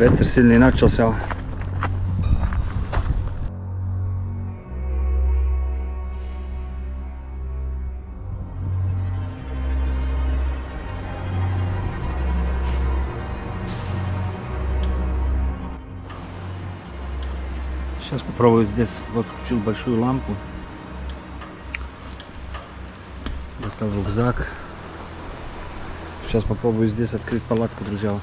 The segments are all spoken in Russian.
Ветер сильный начался. Сейчас попробую здесь. Вот включил большую лампу. Достал рюкзак. Сейчас попробую здесь открыть палатку, друзья.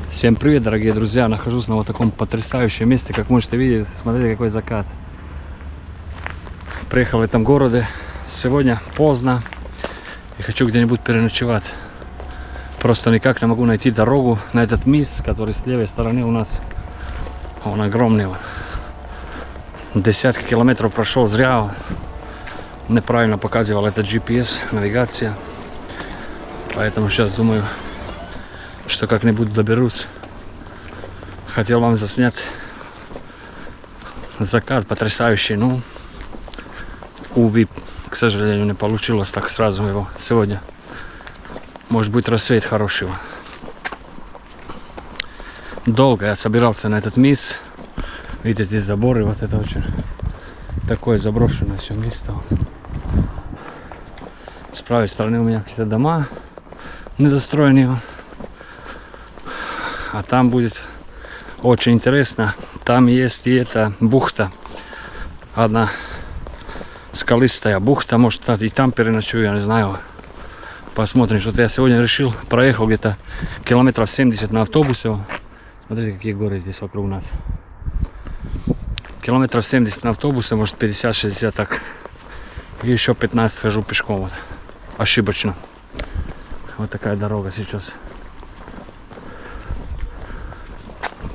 Всем привет, дорогие друзья! Нахожусь на вот таком потрясающем месте, как можете видеть. Смотрите, какой закат. Приехал в этом городе сегодня поздно и хочу где-нибудь переночевать. Просто никак не могу найти дорогу на этот мыс, который с левой стороны у нас. Он огромный. Десятки километров прошел зря. Неправильно показывал этот GPS, навигация. Поэтому сейчас думаю, что как-нибудь доберусь. Хотел вам заснять закат потрясающий, но увы, к сожалению, не получилось так сразу его сегодня. Может быть, рассвет хороший. Долго я собирался на этот мыс. Видите, здесь заборы, вот это очень такое заброшенное все место. С правой стороны у меня какие-то дома недостроенные. А там будет очень интересно. Там есть и эта бухта. Одна скалистая бухта. Может, и там переночую, я не знаю. Посмотрим. Что-то я сегодня решил. Проехал где-то километров 70 на автобусе. Смотрите, какие горы здесь вокруг нас. Километров 70 на автобусе, может 50-60 так. И еще 15 хожу пешком. Вот. Ошибочно. Вот такая дорога сейчас.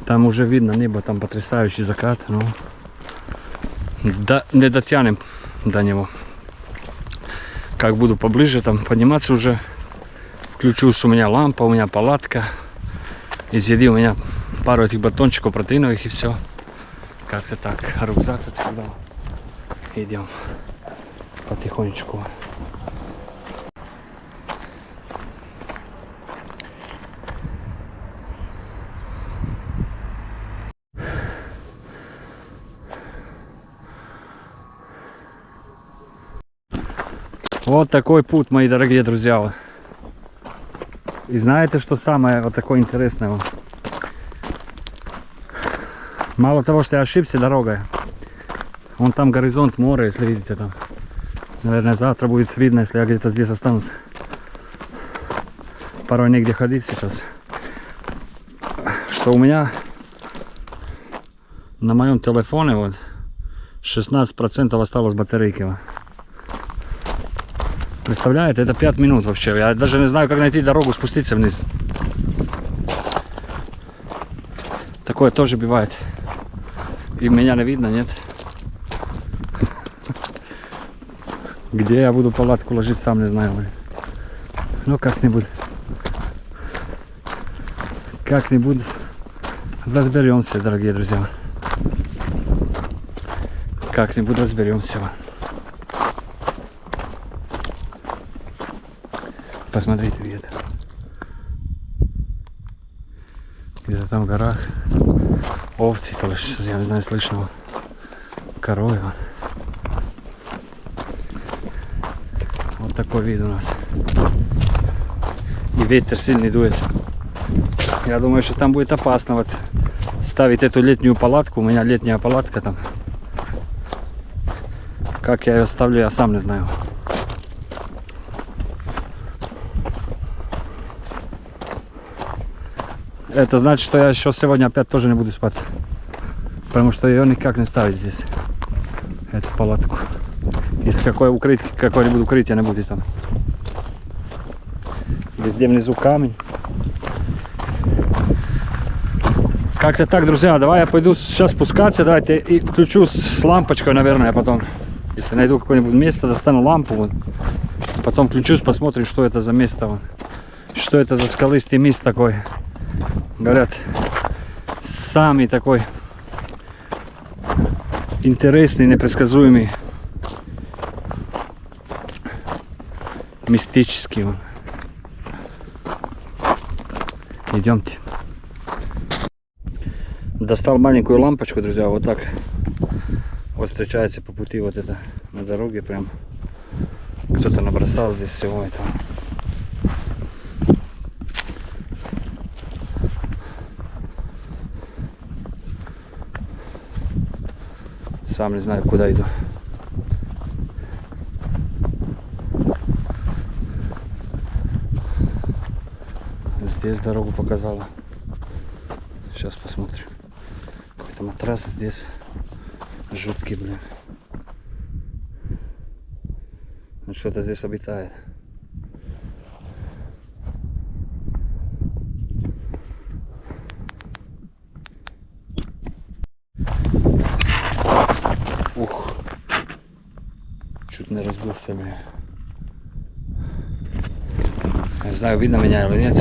Там уже видно небо, там потрясающий закат, но не дотянем до него. Как буду поближе там подниматься уже, включусь, у меня лампа, у меня палатка. Из еды у меня пару этих батончиков протеиновых и все. Как-то так, рюкзак, как всегда. Идем потихонечку. Вот такой путь, мои дорогие друзья. И знаете, что самое вот такое интересное? Мало того, что я ошибся дорогой. Вон там горизонт, море, если видите там. Наверное, завтра будет видно, если я где-то здесь останусь. Порой негде ходить сейчас. Что у меня на моем телефоне вот 16% осталось батарейки. Представляете, это 5 минут вообще. Я даже не знаю, как найти дорогу, спуститься вниз. Такое тоже бывает. И меня не видно, нет? Где я буду палатку ложить, сам не знаю. Ну, как-нибудь. Как-нибудь разберемся, дорогие друзья. Как-нибудь разберемся. Посмотрите, где-то. Где-то там в горах овцы, то есть, я не знаю, слышно коровы. Вот такой вид у нас. И ветер сильный дует. Я думаю, что там будет опасно вот ставить эту летнюю палатку. У меня летняя палатка там. Как я ее ставлю, я сам не знаю. Это значит, что я еще сегодня опять тоже не буду спать. Потому что ее никак не ставить здесь. Эту палатку. Если какое-нибудь укрытие не будет там. Везде внизу камень. Как-то так, друзья. Давай я пойду сейчас спускаться. Давайте и включу с лампочкой, наверное, потом. Если найду какое-нибудь место, достану лампу. Вот. Потом включусь, посмотрим, что это за место. Вот. Что это за скалистый мисс такой. Говорят, самый такой интересный, непредсказуемый, мистический. Идемте. Достал маленькую лампочку, друзья, вот так вот встречается по пути вот это на дороге прям. Кто-то набросал здесь всего этого. Сам не знаю, куда иду. Здесь дорогу показала. Сейчас посмотрим. Какой-то матрас здесь. Жуткий, блин. Ну, что-то здесь обитает. Ух. Чуть не разбился меня. Не знаю, видно меня или нет.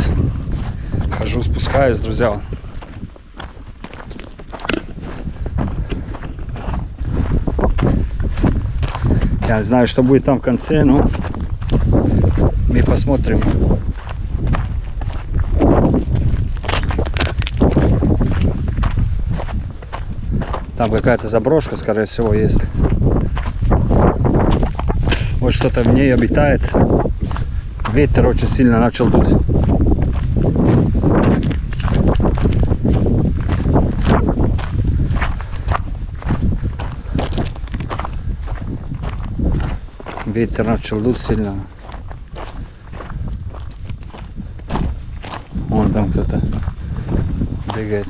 Хожу, спускаюсь, друзья. Я не знаю, что будет там в конце, но мы посмотрим. Там какая-то заброшка, скорее всего, есть. Вот что-то в ней обитает. Ветер очень сильно начал тут. Ветер начал дуть сильно. Вон там кто-то бегает.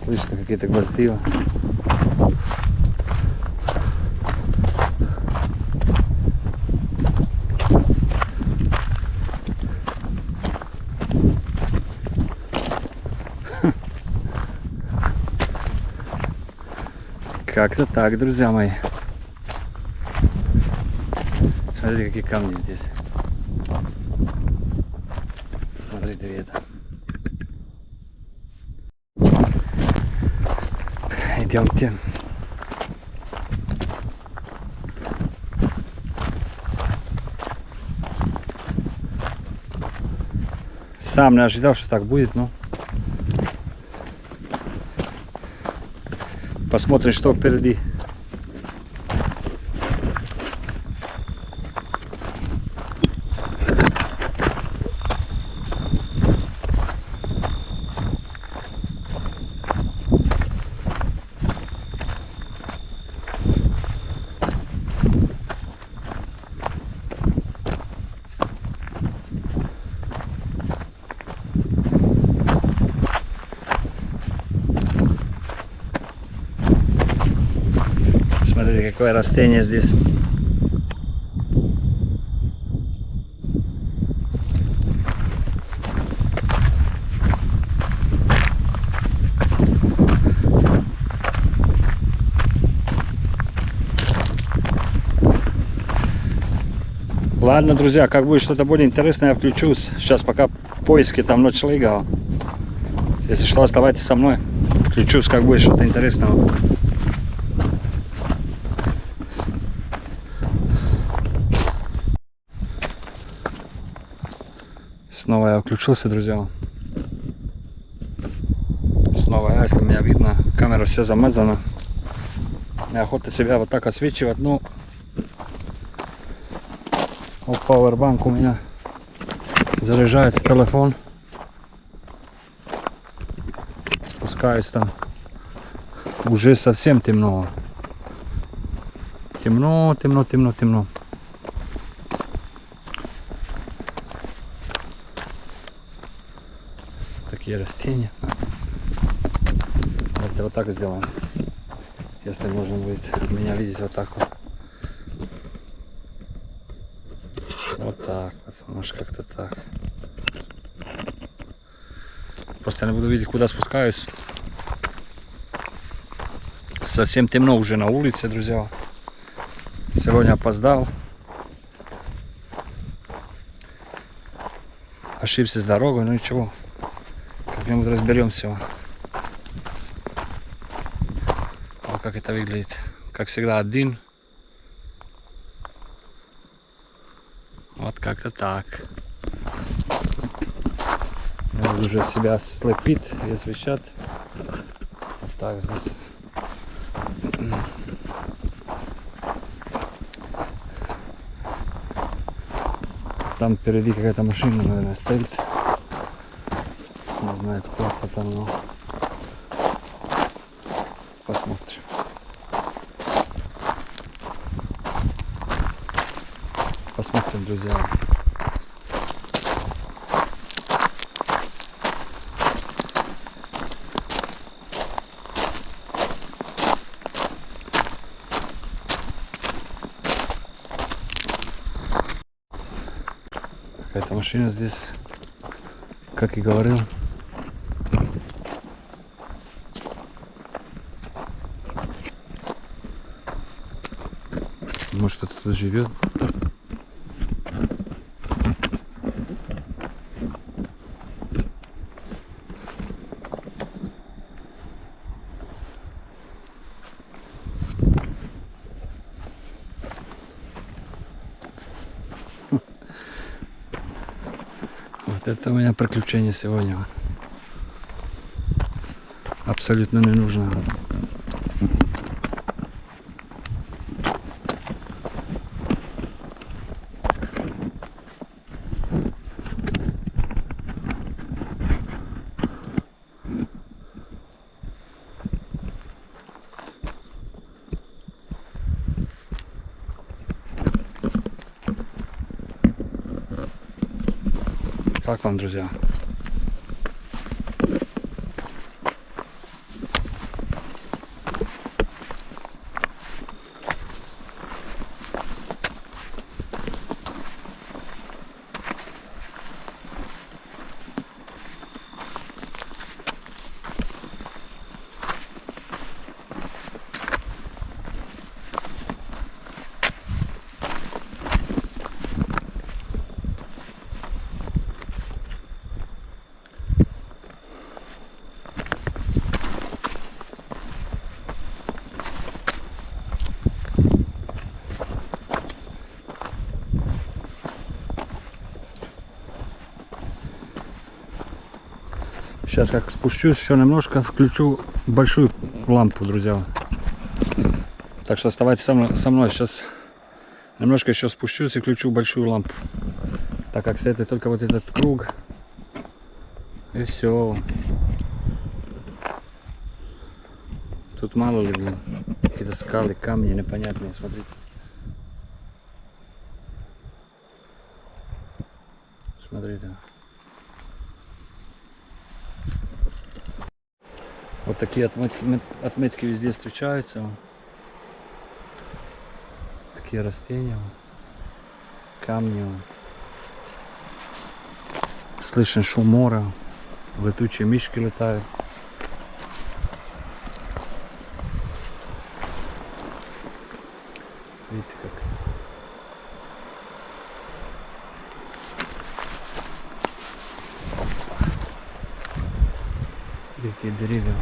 Слышно какие-то гвозди. Как-то так, друзья мои. Смотрите, какие камни здесь. Смотрите, это. Идемте. Сам не ожидал, что так будет, но посмотрим, что впереди. Смотрите, какое растение здесь. Ладно, друзья, как будет что-то более интересное, я включусь. Сейчас пока поиски там ночлега. Если что, оставайтесь со мной. Включусь, как будет что-то интересного. Снова я включился, друзья. Снова я, если меня видно, камера вся замазана. Неохота себя вот так освечивать, но пауэрбанк у меня заряжается телефон. Спускаюсь там. Уже совсем темно. Темно, темно, темно, темно. такие растения. Вот так сделаем. Если можно будет меня видеть вот так вот. Вот так вот. Может как-то так. Просто не буду видеть, куда спускаюсь. Совсем темно уже на улице, друзья. Сегодня опоздал. Ошибся с дорогой, но ничего. Как-нибудь разберемся. Вот как это выглядит. Как всегда один. Вот как-то так. Уже себя слепит и освещает. Вот так здесь. Там впереди какая-то машина, наверное, стоит. Не знаю, кто это там, но посмотрим. Посмотрим, друзья. Какая-то машина здесь, как и говорил. Может, кто-то тут живет. Вот это у меня приключение сегодня. Абсолютно не нужно. Как вам, друзья? Сейчас как спущусь еще немножко, включу большую лампу, друзья. Так что оставайтесь со мной. Сейчас немножко еще спущусь и включу большую лампу. Так как светит только вот этот круг. И все. Тут мало ли, блин, какие-то скалы, камни непонятные, смотрите. Смотрите. Вот такие отметки везде встречаются. Такие растения, камни. Слышен шум моря, летучие мишки летают. Видите как. Какие деревья.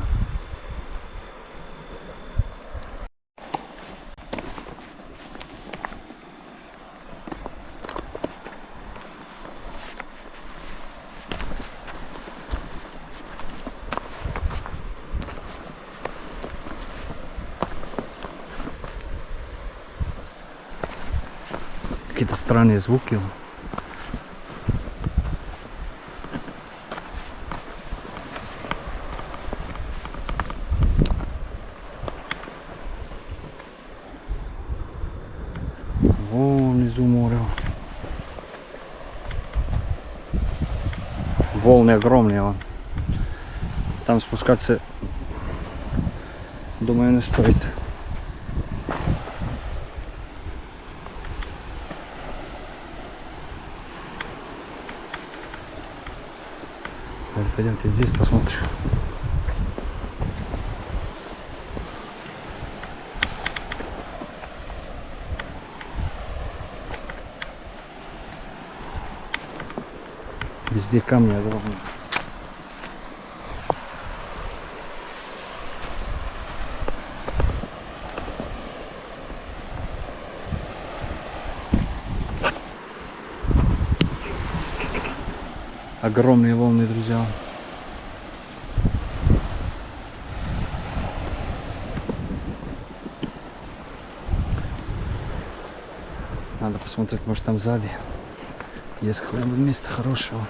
Какие-то странные звуки. Вон внизу море. Волны огромные. Вон. там спускаться, думаю, не стоит. Вот, пойдемте здесь посмотрим. Везде камни огромные. Огромные волны, друзья. Надо посмотреть, может там сзади есть какое-нибудь место хорошего.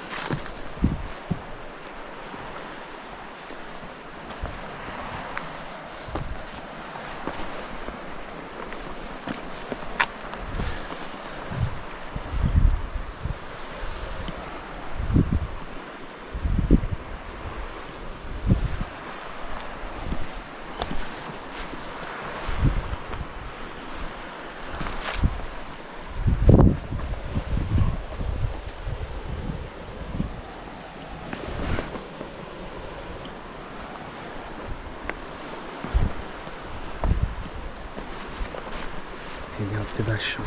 Идемте дальше.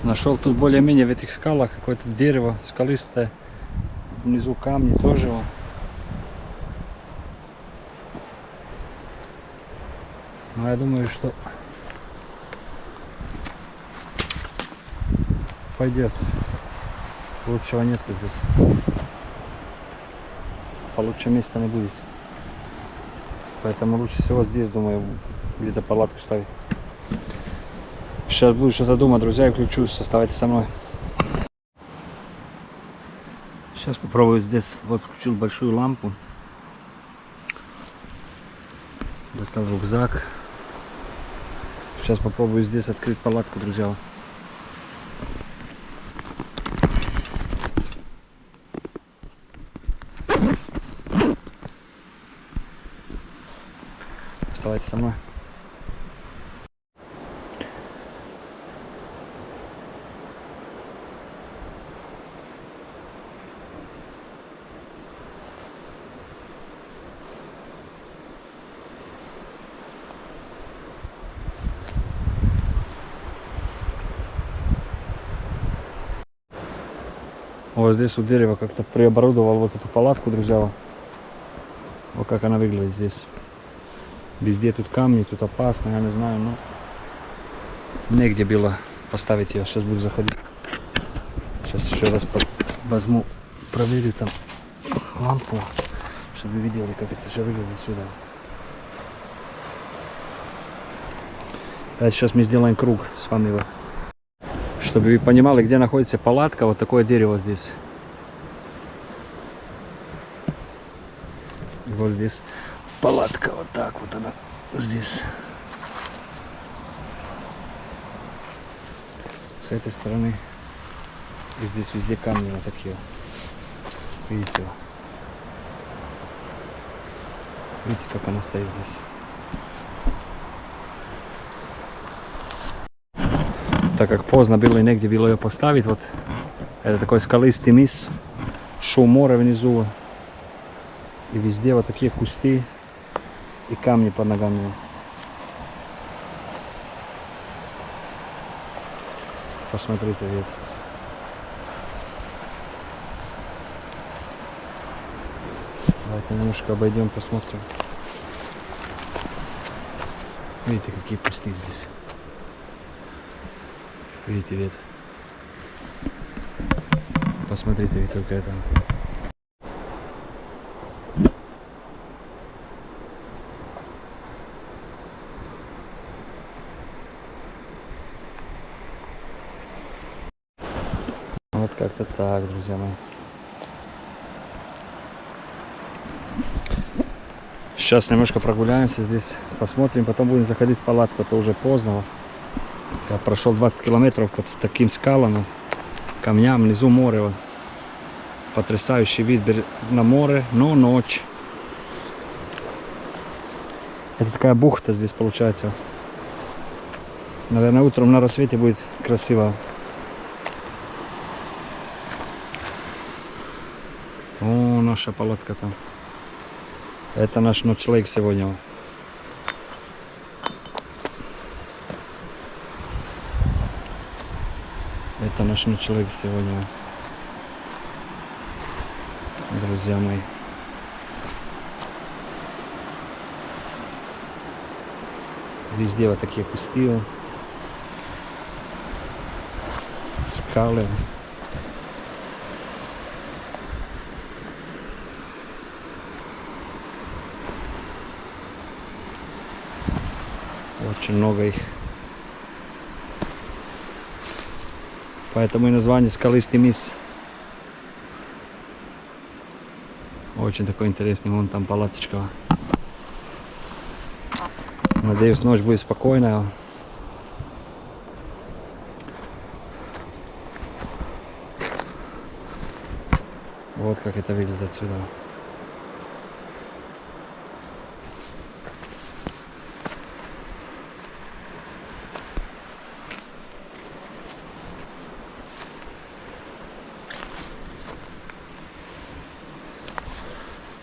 Нашел тут более-менее в этих скалах какое-то дерево скалистое. Внизу камни тоже. Но я думаю, что пойдет. Лучшего нет здесь. Получше места не будет. Поэтому лучше всего здесь, думаю, где-то палатку ставить. Сейчас буду что-то думать, друзья, и включусь. Оставайтесь со мной. Сейчас попробую здесь. Вот включил большую лампу. Достал рюкзак. Сейчас попробую здесь открыть палатку, друзья. Оставайтесь со мной. Вот здесь у дерева как-то преоборудовал вот эту палатку, друзья. Вот как она выглядит здесь. Везде тут камни, тут опасно, я не знаю, но негде было поставить ее. Сейчас буду заходить. Сейчас еще раз возьму, проверю там лампу, чтобы вы видели, как это все выглядит сюда. Давайте сейчас мы сделаем круг с вами. Чтобы вы понимали, где находится палатка, вот такое дерево здесь. И вот здесь палатка, вот так вот она здесь. С этой стороны. И здесь везде камни вот такие. Видите? Видите, как она стоит здесь. Так как поздно было и негде было ее поставить, вот это такой скалистый мыс, шум моря внизу, и везде вот такие кусты и камни под ногами. Посмотрите, вид. Давайте немножко обойдем, посмотрим. Видите, какие кусты здесь. Видите, вид. Посмотрите, ведь только это. Вот как-то так, друзья мои. Сейчас немножко прогуляемся здесь, посмотрим, потом будем заходить в палатку, это уже поздно. Я прошел 20 километров под таким скалам, камням, внизу море. Вот. Потрясающий вид на море, но ночь. Это такая бухта здесь получается. Наверное, утром на рассвете будет красиво. О, наша палатка там. Это наш ночлег сегодня. Это наш ночлег сегодня. Друзья мои. Везде вот такие кусты. Скалы. Очень много их. Поэтому и название скалистый мыс. Очень такой интересный. Вон там палаточка. Надеюсь, ночь будет спокойная. Вот как это выглядит отсюда.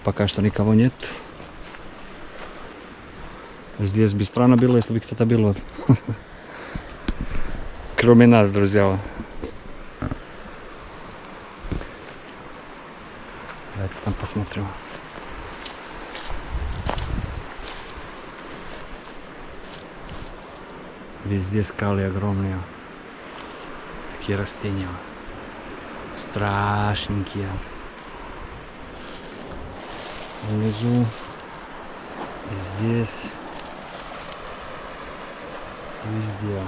Пока что никого нет. Здесь бы странно было, если бы кто-то был. Вот. Кроме нас, друзья. Давайте там посмотрим. Везде скалы огромные. Такие растения. Страшненькие. Внизу. И здесь. Везде.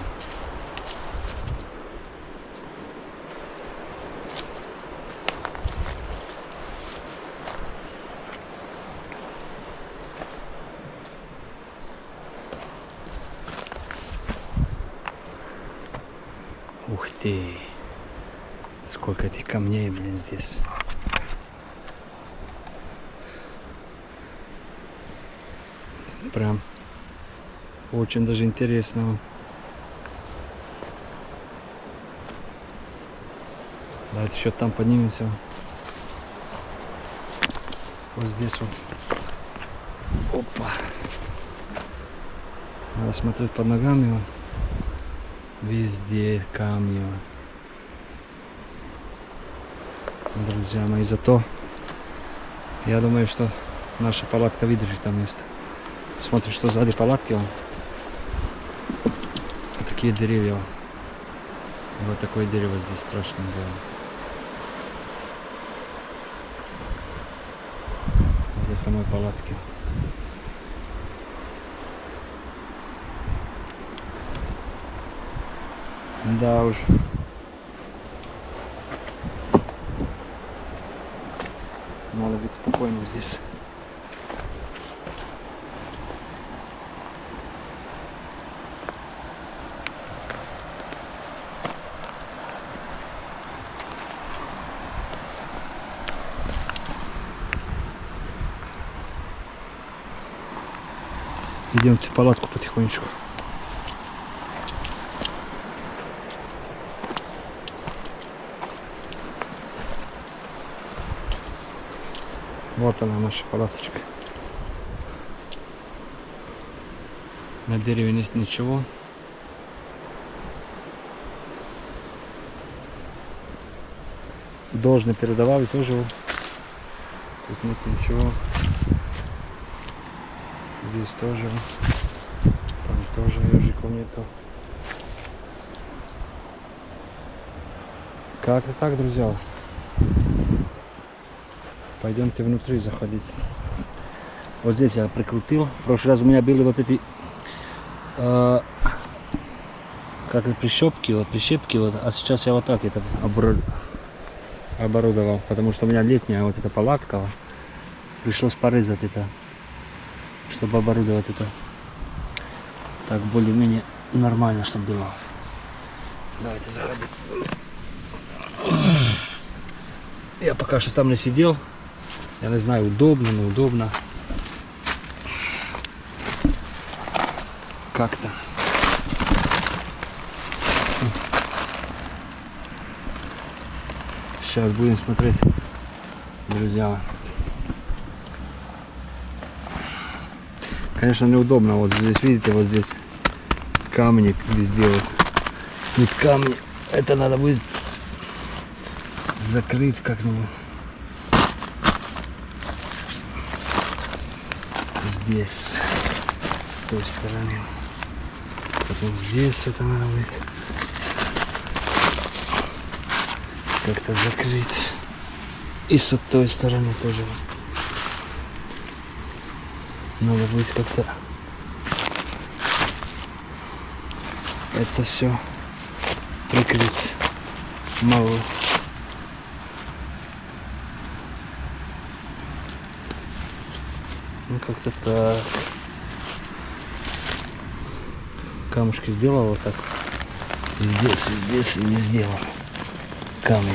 Ух ты! Сколько этих камней, блин, здесь. Прям очень даже интересно. Давайте еще там поднимемся. Вот здесь вот. Опа. Надо смотреть под ногами. Везде камни. Друзья мои, зато я думаю, что наша палатка выдержит там место. Смотрим, что сзади палатки. Вот такие деревья. Вот такое дерево здесь страшное было. За самой палатки. Да уж. Надо быть спокойным здесь. Идемте в палатку потихонечку. Вот она, наша палаточка. На дереве нет ничего. Дождь не передавал и тоже. Тут нет ничего. Здесь тоже. Там тоже ежиков нету. Как-то так, друзья. Пойдемте внутри заходить. Вот здесь я прикрутил. В прошлый раз у меня были вот эти как и прищепки, вот, а сейчас я вот так это оборудовал, потому что у меня летняя вот эта палатка. Пришлось порезать это, чтобы оборудовать это так более-менее нормально, чтобы было. Давайте заходить. Я пока что там не сидел. Я не знаю, удобно, неудобно. как-то. Сейчас будем смотреть, друзья. Конечно, неудобно. Вот здесь, видите, вот здесь камни везде. Вот. Тут камни. Это надо будет закрыть как-нибудь. Здесь, с той стороны. Потом здесь это надо будет как-то закрыть. И с той стороны тоже. Надо будет как-то это все прикрыть. Мало. Ну как-то так. Камушки сделал вот так. И здесь, и везде. Камни,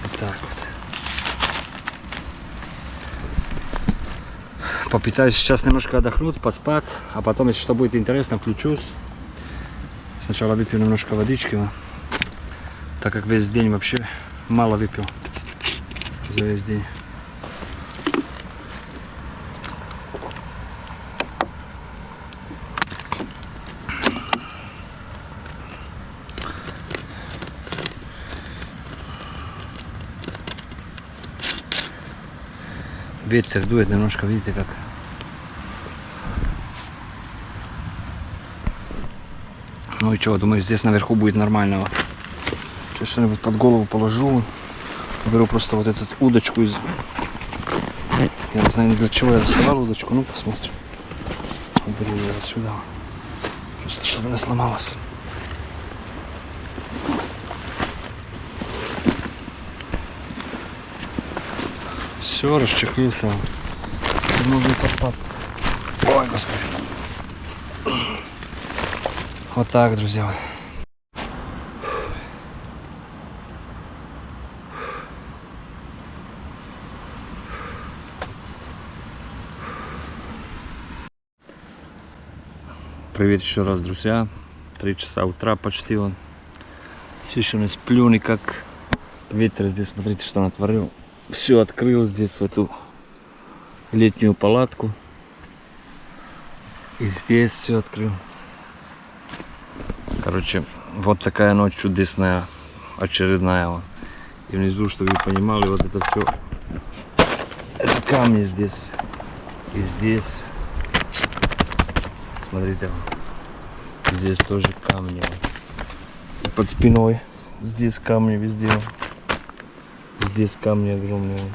вот так вот. Попытаюсь сейчас немножко отдохнуть, поспать, а потом, если что будет интересно, включусь. Сначала выпью немножко водички, так как весь день вообще мало выпил за весь день. Ветер дует немножко, видите как. Ну и что, думаю, здесь наверху будет нормально. Сейчас что-нибудь под голову положу. Беру просто вот эту удочку из... Я не знаю, для чего я доставал удочку, ну посмотрим. Беру ее отсюда. Просто что-то не сломалось. Все, расчехлился. Можно поспать. Ой, господи. Вот так, друзья. Привет еще раз, друзья. 3 часа утра почти он. Все еще не сплю никак. Ветер здесь, смотрите, что натворил. Все открыл здесь, в эту летнюю палатку. И здесь все открыл. Короче, вот такая ночь чудесная, очередная. И внизу, чтобы вы понимали, вот это все. Это камни здесь. И здесь. Смотрите. Здесь тоже камни. И под спиной. Здесь камни везде. Здесь камни огромные.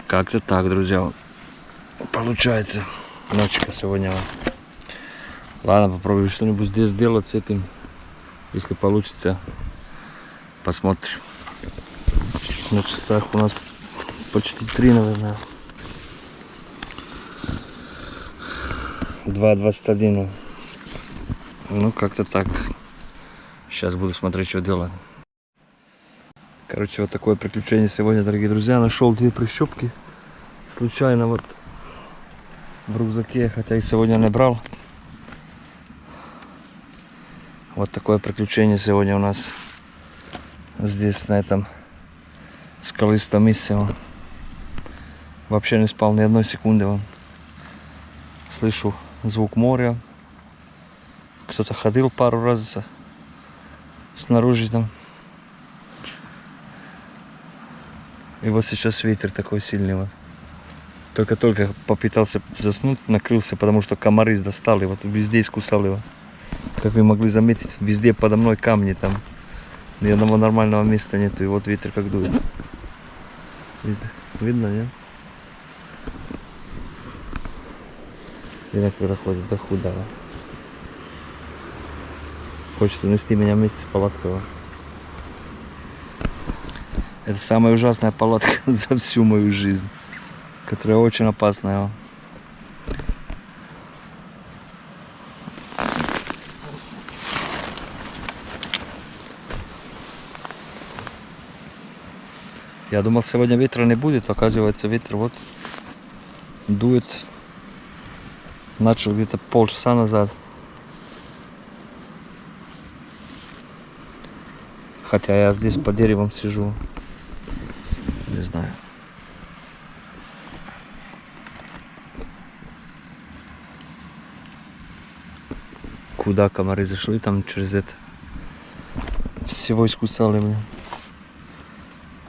Как-то так, друзья. Получается. Ночка сегодня. Ладно, попробую что-нибудь здесь сделать с этим. Если получится, посмотрим. На часах у нас почти 3, наверное. 2:21. Ну, как-то так. Сейчас буду смотреть, что делать. Короче, вот такое приключение сегодня, дорогие друзья. Нашел 2 прищепки. Случайно вот в рюкзаке, хотя и сегодня не брал. Вот такое приключение сегодня у нас здесь, на этом скалистом месте. Вообще не спал ни одной секунды. Слышу звук моря. Кто-то ходил пару раз снаружи там. И вот сейчас ветер такой сильный. Вот. Только-только попытался заснуть, накрылся, потому что комары достали. Вот везде искусал его. Как вы могли заметить, везде подо мной камни там. Ни одного нормального места нету. И вот ветер как дует. Видно, нет? Иногда ходит до худого. Хочет унести меня вместе с палаткой. Это самая ужасная палатка за всю мою жизнь, которая очень опасная. Я думал, сегодня ветра не будет, оказывается, ветер вот дует Начал где-то полчаса назад. Хотя я здесь под деревом сижу. Не знаю. Куда комары зашли, там через это. Всего искусали меня.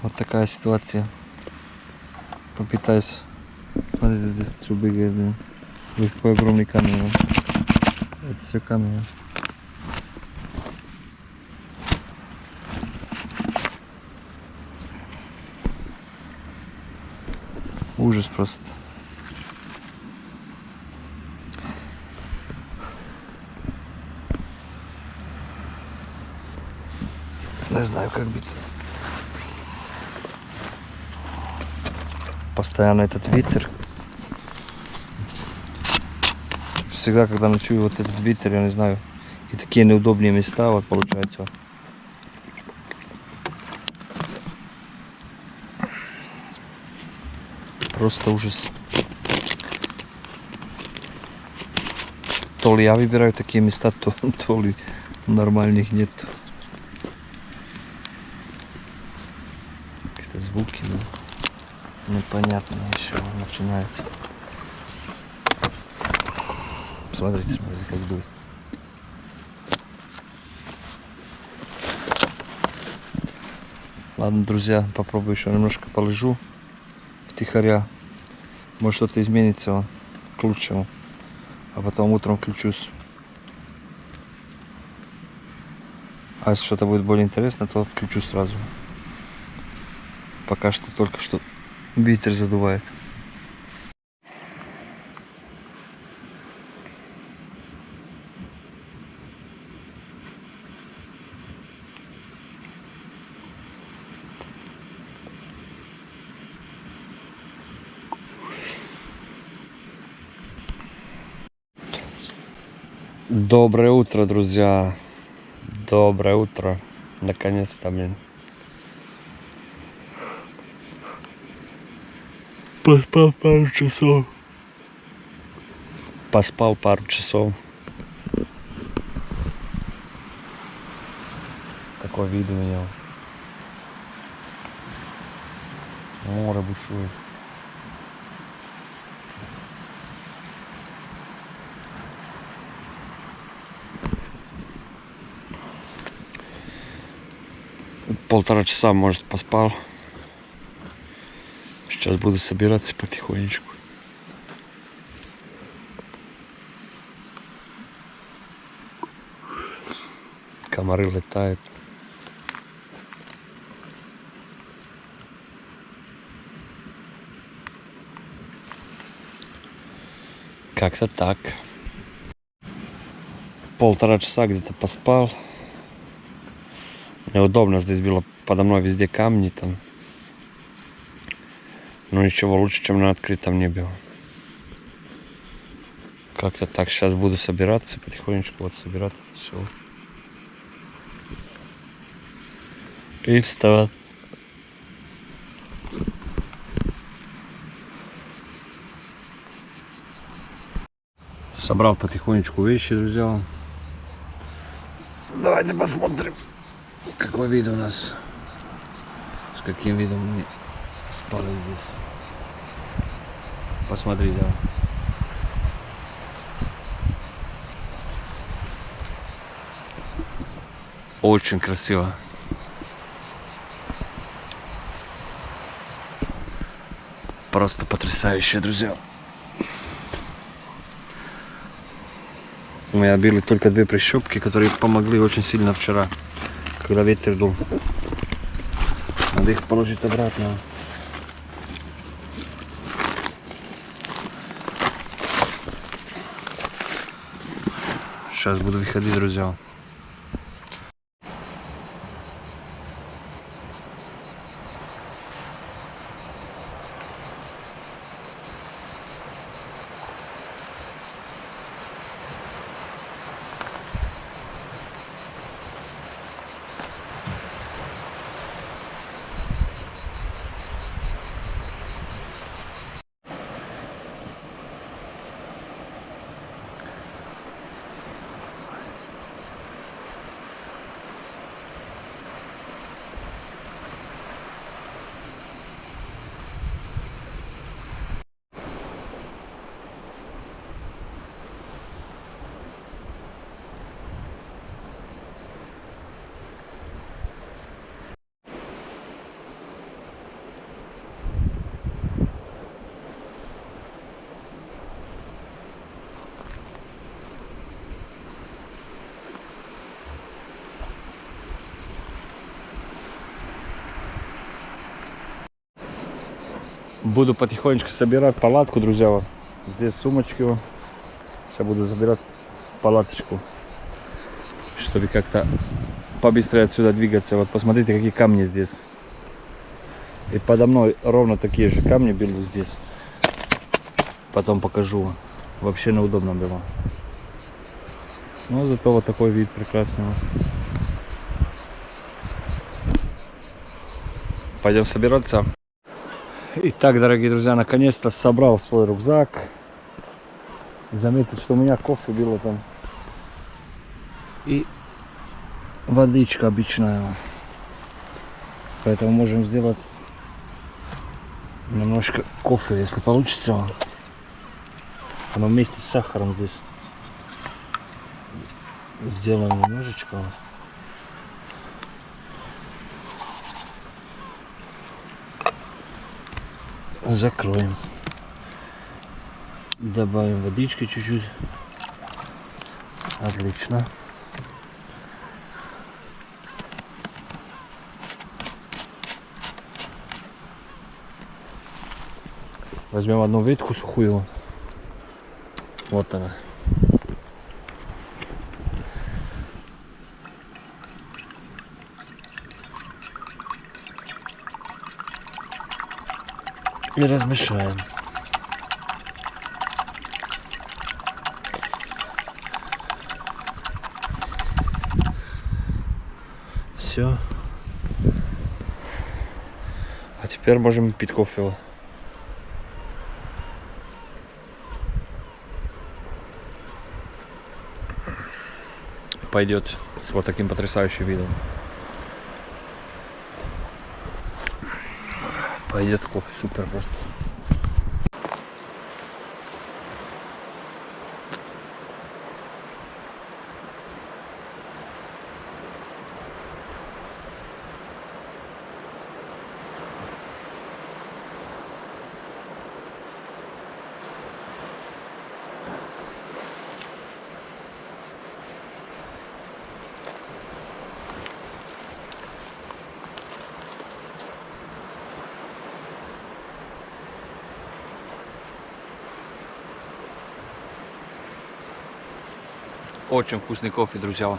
Вот такая ситуация. Попытаюсь. Смотрите, здесь что бегает, блин. Вот такой огромный камень. Это все камень. Ужас просто. Не знаю, как быть. Постоянно этот ветер. Всегда, когда ночую, вот этот ветер, я не знаю. И такие неудобные места, вот получается. Просто ужас. То ли я выбираю такие места, то ли нормальных нет. Какие-то звуки, но непонятно еще начинается. Смотрите, как дует. Ладно, друзья, попробую еще немножко полежу втихаря. Может, что-то изменится к лучшему. А потом утром включусь. А если что-то будет более интересно, то включу сразу. Пока что только что ветер задувает. Доброе утро, друзья. Доброе утро. Наконец-то, блин. Поспал пару часов. Такой вид у меня. Море бушует. Полтора часа, может, поспал. Сейчас буду собираться потихонечку. Комары летают. Как-то так. Полтора часа где-то поспал. Неудобно, здесь было подо мной везде камни там. Но ничего лучше, чем на открытом небе. Как-то так. Сейчас буду собираться потихонечку, вот собираться все. И вставать. Собрал потихонечку вещи, друзья. Давайте посмотрим, какой вид у нас. С каким видом мы спали здесь. Посмотрите. Очень красиво. Просто потрясающе, друзья. У меня были только две прищепки, которые помогли очень сильно вчера, когда ветер дул. Надо их положить обратно. Сейчас буду выходить, друзья. Буду потихонечку собирать палатку, друзья. Вот. Здесь сумочки. Вот. Сейчас буду забирать палаточку, чтобы как-то побыстрее отсюда двигаться. Вот посмотрите, какие камни здесь. И подо мной ровно такие же камни были здесь. Потом покажу. Вообще неудобно было. Но зато вот такой вид прекрасный. Пойдем собираться. Итак, дорогие друзья, наконец-то собрал свой рюкзак. Заметьте, что у меня кофе было там. И водичка обычная. Поэтому можем сделать немножко кофе, если получится. Оно вместе с сахаром здесь. Сделаем немножечко. Закроем. Добавим водички чуть-чуть. Отлично. Возьмем одну ветку сухую. Вот она. И размешаем. Все. А теперь можем пить кофе. Пойдет с вот таким потрясающим видом. Пойдет кофе, супер просто. Очень вкусный кофе, друзья.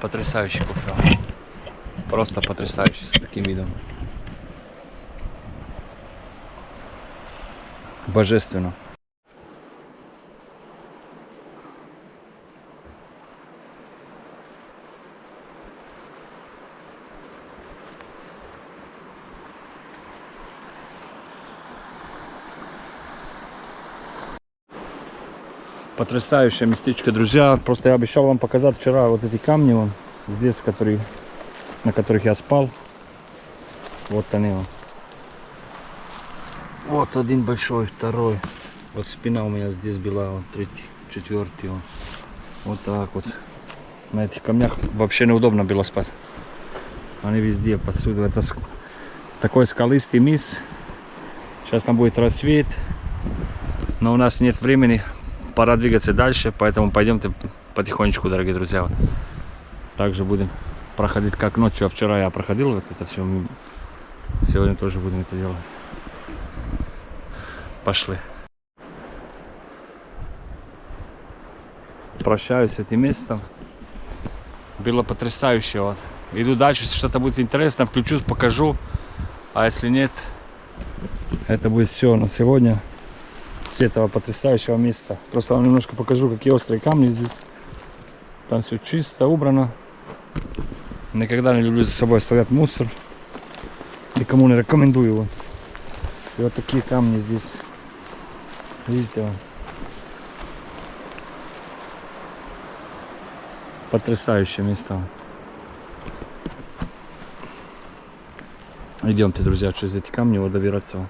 Потрясающий кофе. Просто потрясающий с таким видом. Божественно. Потрясающее местечко, друзья. Просто я обещал вам показать вчера вот эти камни вон, здесь, на которых я спал. Вот они. Вот один большой, второй. Вот спина у меня здесь была, вот третий, четвертый. Вот так вот. На этих камнях вообще неудобно было спать. Они везде, повсюду. Это такой скалистый мыс. Сейчас там будет рассвет. Но у нас нет времени. Пора двигаться дальше, поэтому пойдемте потихонечку, дорогие друзья. Также будем проходить как ночью, а вчера я проходил вот это все. Сегодня тоже будем это делать. Пошли. Прощаюсь с этим местом. Было потрясающе. Вот. Иду дальше, если что-то будет интересно, включусь, покажу. А если нет, это будет все на сегодня. С этого потрясающего места. Просто вам немножко покажу, какие острые камни здесь. Там все чисто, убрано. Никогда не люблю за собой оставлять мусор. Никому не рекомендую его. И вот такие камни здесь. Видите? Потрясающее место. Идемте, друзья, через эти камни вот добираться.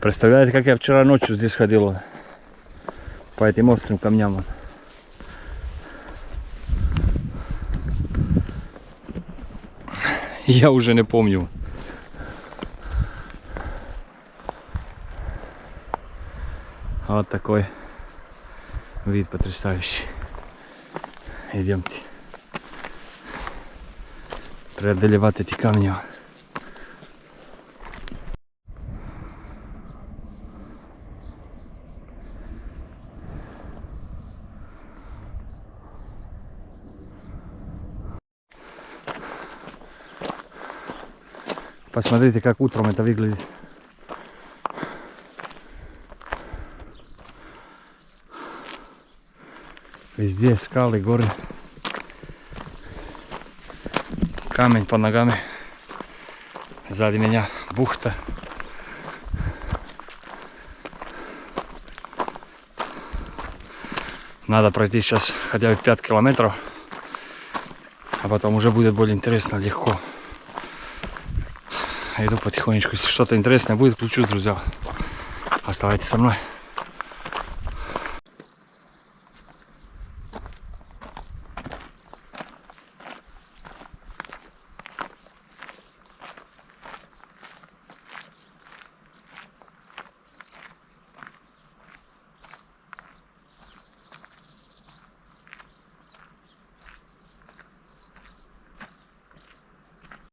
Представляете, как я вчера ночью здесь ходил по этим острым камням. Я уже не помню. Вот такой вид потрясающий. Идемте преодолевать эти камни. Посмотрите, как утром это выглядит. Везде скалы, горы. Камень под ногами. Сзади меня бухта. Надо пройти сейчас хотя бы 5 километров. А потом уже будет более интересно, легко. Иду потихонечку. Если что-то интересное будет, включу, друзья. Оставайтесь со мной.